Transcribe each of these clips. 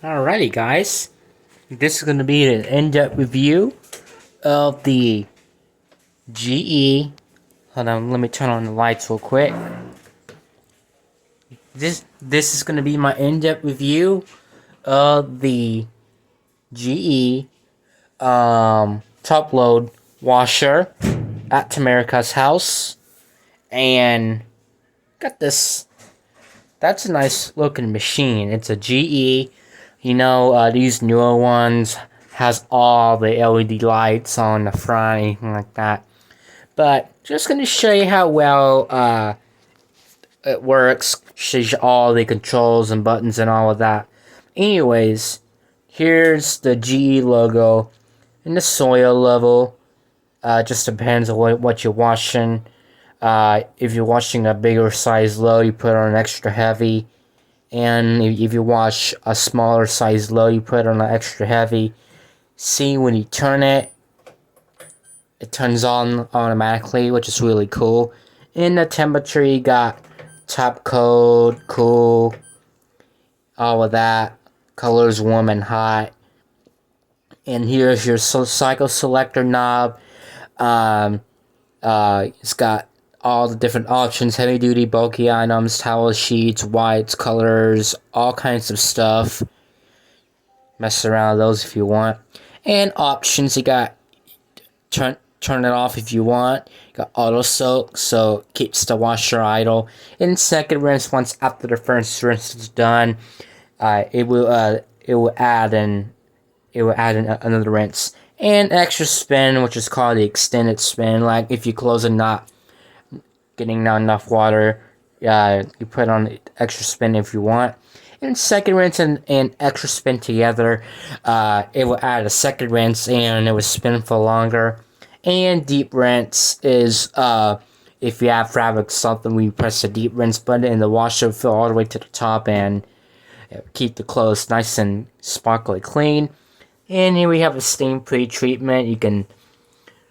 Alrighty, guys. This is going to be an in-depth review of the GE. Hold on, let me turn on the lights real quick. This is going to be my in-depth review of the GE top load washer at Tamerica's house, and got this. That's a nice looking machine. It's a GE. These newer ones has all the LED lights on the front, anything like that. But just going to show you how well it works. Shows you all the controls and buttons and all of that. Anyways, here's the GE logo and the soil level. Just depends on what you're washing. If you're washing a bigger size load, you put on an extra heavy. And if you wash a smaller size load, you put on an extra heavy. See, when you turn it, it turns on automatically, which is really cool. In the temperature, you got top cold, cool, all of that. Colors warm and hot. And here's your cycle selector knob. It's got all the different options: heavy duty, bulky items, towel sheets, whites, colors, all kinds of stuff. Mess around with those if you want. And options, you got turn it off if you want. You got auto soak, so it keeps the washer idle. And second rinse, once after the first rinse is done, it will add in another rinse. And extra spin, which is called the extended spin. Like if you close a knot, getting not enough water, you put on the extra spin if you want. And second rinse and extra spin together, it will add a second rinse and it will spin for longer. And deep rinse is if you have fabric something, we press the deep rinse button and the washer will fill all the way to the top and keep the clothes nice and sparkly clean. And here we have a stain pre-treatment. You can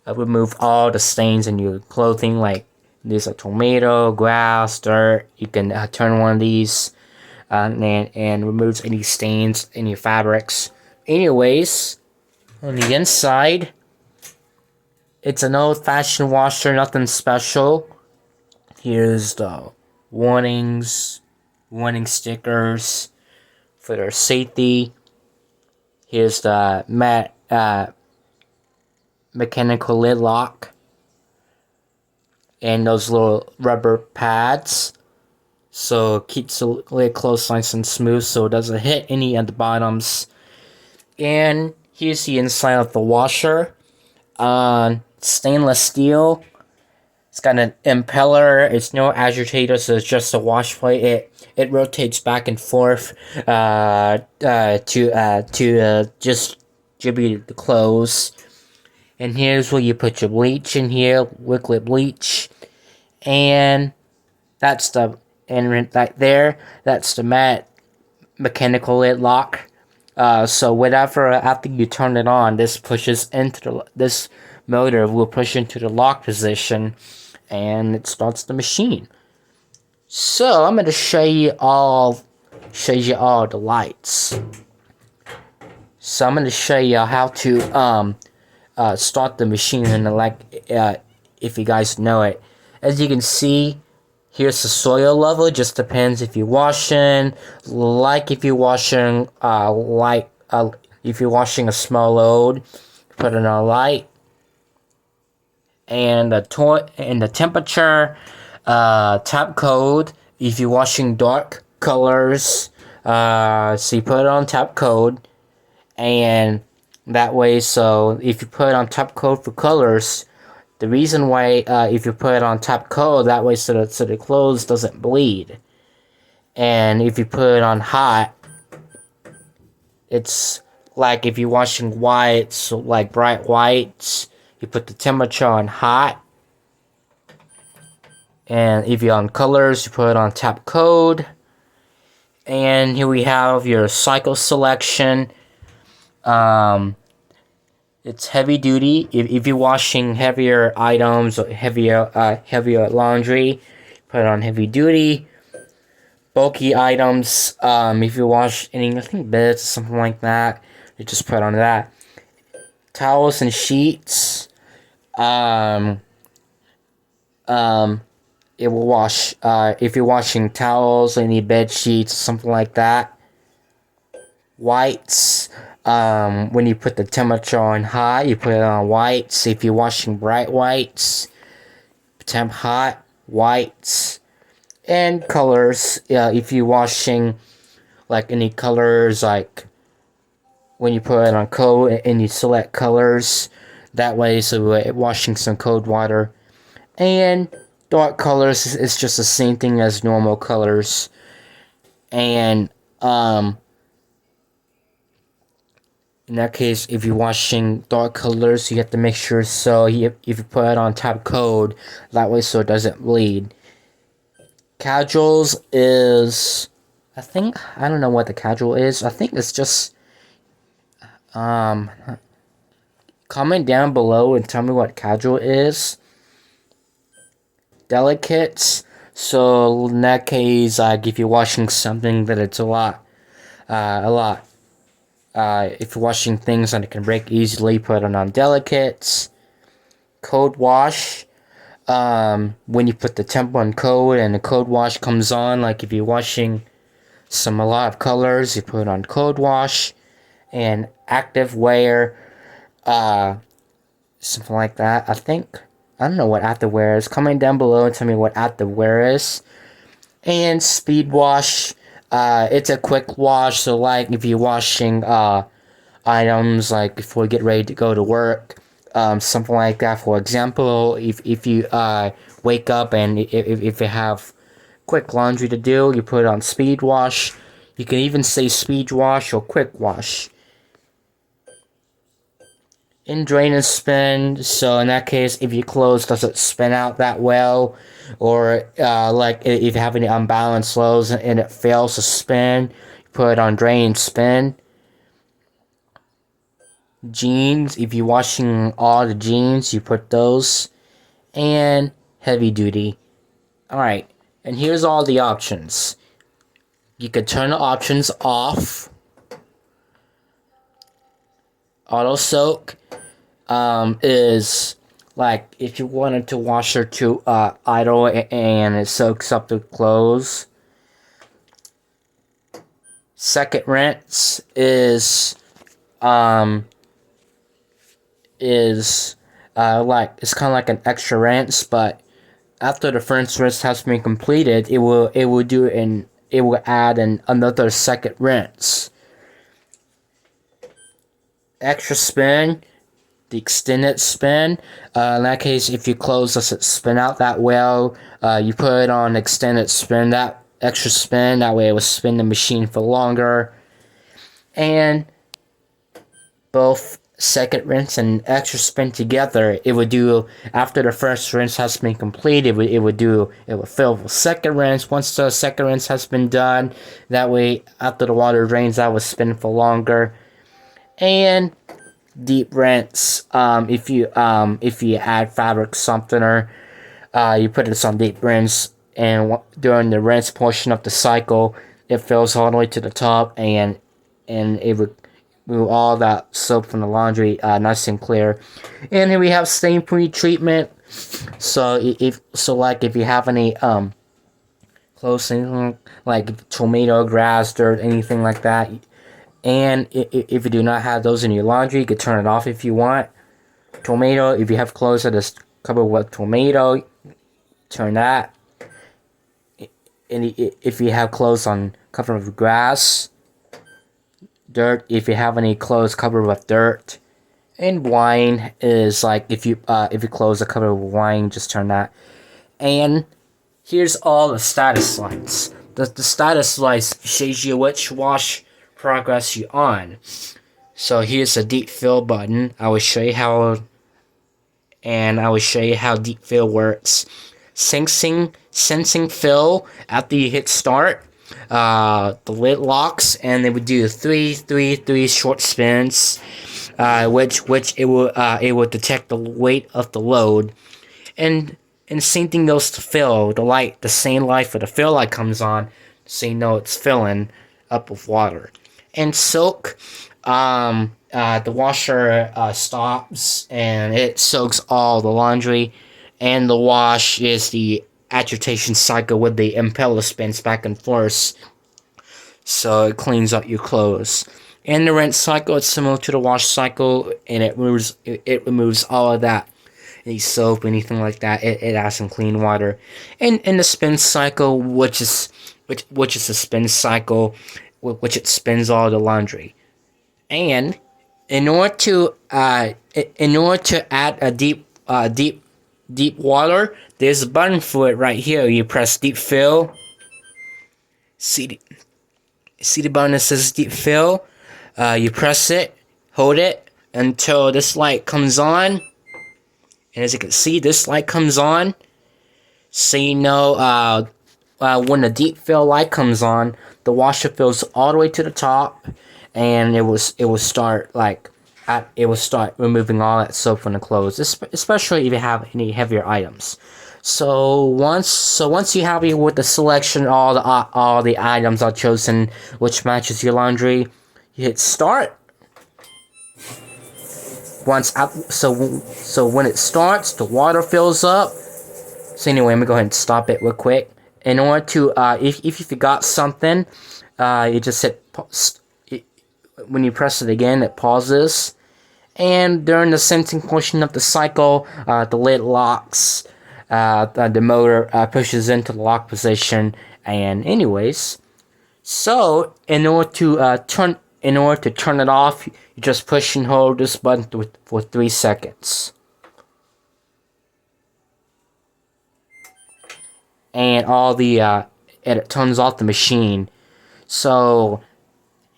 remove all the stains in your clothing, like there's a tomato, grass, dirt. You can turn one of these and removes any stains in your fabrics. Anyways, on the inside, it's an old-fashioned washer, nothing special. Here's the warning stickers for their safety. Here's the mechanical lid lock. And those little rubber pads, so it keeps the lid closed nice and smooth so it doesn't hit any of the bottoms. And here's the inside of the washer. Stainless steel. It's got an impeller. It's no agitator, so it's just a wash plate. It rotates back and forth to just distribute the clothes. And here's where you put your bleach in here, liquid bleach. And that's the right there. That's the mechanical lid lock. So whatever, after you turn it on, this pushes into this motor will push into the lock position, and it starts the machine. So I'm gonna show you all the lights. So I'm gonna show you how to start the machine, and if you guys know it. As you can see, here's the soil level. It just depends if you're washing, if you're washing a small load, put it on light. And the temperature, top code. If you're washing dark colors, so you put it on top code, and that way. So if you put on top code for colors, the reason why if you put it on top code, that way so the clothes doesn't bleed. And if you put it on hot, it's like if you're washing whites, like bright whites, you put the temperature on hot. And if you're on colors, you put it on top code. And here we have your cycle selection. It's heavy duty. If you're washing heavier items or heavier laundry, put it on heavy duty. bulky items. If you wash any, I think beds or something like that, you just put on that. Towels and sheets. Um, um, it will wash. If you're washing towels, any bed sheets, something like that. Whites. When you put the temperature on high, you put it on whites. If you're washing bright whites, temp hot whites. And colors. If you're washing like any colors, like when you put it on cold and you select colors, that way, so washing some cold water. And dark colors is just the same thing as normal colors. And in that case, if you're washing dark colors, you have to make sure so if you put it on top cold, that way so it doesn't bleed. Casuals is, I don't know what the casual is. I think it's just, comment down below and tell me what casual is. Delicates. So in that case, if you're washing something that it's a lot. If you're washing things that it can break easily, put it on delicates. Cold wash. When you put the temp on cold and the cold wash comes on, like if you're washing a lot of colors, you put it on cold wash. And active wear, something like that. I don't know what active wear is. Comment down below and tell me what active wear is. And speed wash, it's a quick wash. So like if you're washing items like before you get ready to go to work, something like that. For example, if you wake up and if you have quick laundry to do, you put it on speed wash. You can even say speed wash or quick wash. In drain and spin, so in that case, if your clothes doesn't spin out that well, or like if you have any unbalanced loads and it fails to spin, you put it on drain and spin. Jeans, if you're washing all the jeans, you put those. And heavy duty. Alright, and here's all the options. You could turn the options off. Auto soak is like if you wanted to wash her to idle and it soaks up the clothes. Second rinse is like it's kind of like an extra rinse, but after the first rinse has been completed, it will add another second rinse. Extra spin, the extended spin. In that case, if your clothes doesn't spin out that well, you put it on extended spin, that extra spin, that way it will spin the machine for longer. And both second rinse and extra spin together, it would do, after the first rinse has been completed, it would fill the second rinse. Once the second rinse has been done, that way after the water drains, that will spin for longer. And deep rinse, if you add fabric softener, you put this on deep rinse, and during the rinse portion of the cycle, it fills all the way to the top, and it would remove all that soap from the laundry nice and clear. And here we have stain pre-treatment. So if you have any clothes, like tomato, grass, dirt, anything like that. And if you do not have those in your laundry, you can turn it off if you want. Tomato, if you have clothes that is covered with tomato, turn that. And if you have clothes covered with grass, dirt, if you have any clothes covered with dirt. And wine is like if your clothes are covered with wine, just turn that. And here's all the status lights. The status lights shows you which wash progress you're on. So here's the deep fill button. I will show you how deep fill works. Sensing fill after you hit start. The lid locks and they would do 3 short spins, which it will detect the weight of the load, and same thing goes to fill. The same light for the fill light comes on. so you know it's filling up with water. And Silk, the washer stops and it soaks all the laundry, and the wash is the agitation cycle with the impeller spins back and forth, so it cleans up your clothes. And the rinse cycle is similar to the wash cycle, and it removes all of that, any soap, anything like that. It adds some clean water. And in the spin cycle, which is a spin cycle, which it spins all the laundry. And in order to add a deep water, there's a button for it right here. You press deep fill. See the button that says deep fill? You press it, hold it until this light comes on. And as you can see, this light comes on. So you know when the deep fill light comes on, the washer fills all the way to the top, and it will start removing all that soap from the clothes, especially if you have any heavier items. So once you're happy with the selection, all the items are chosen, which matches your laundry, you hit start. So when it starts, the water fills up. So anyway, I'm gonna go ahead and stop it real quick. In order to if you forgot something, you just hit when you press it again, it pauses. And during the sensing portion of the cycle, the lid locks. The motor pushes into the lock position. And anyways, so in order to turn it off, you just push and hold this button for 3 seconds. And it turns off the machine. So,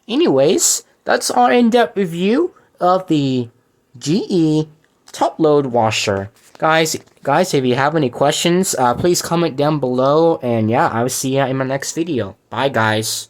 anyways, that's our in-depth review of the GE top load washer. Guys, if you have any questions, please comment down below. And yeah, I will see you in my next video. Bye, guys.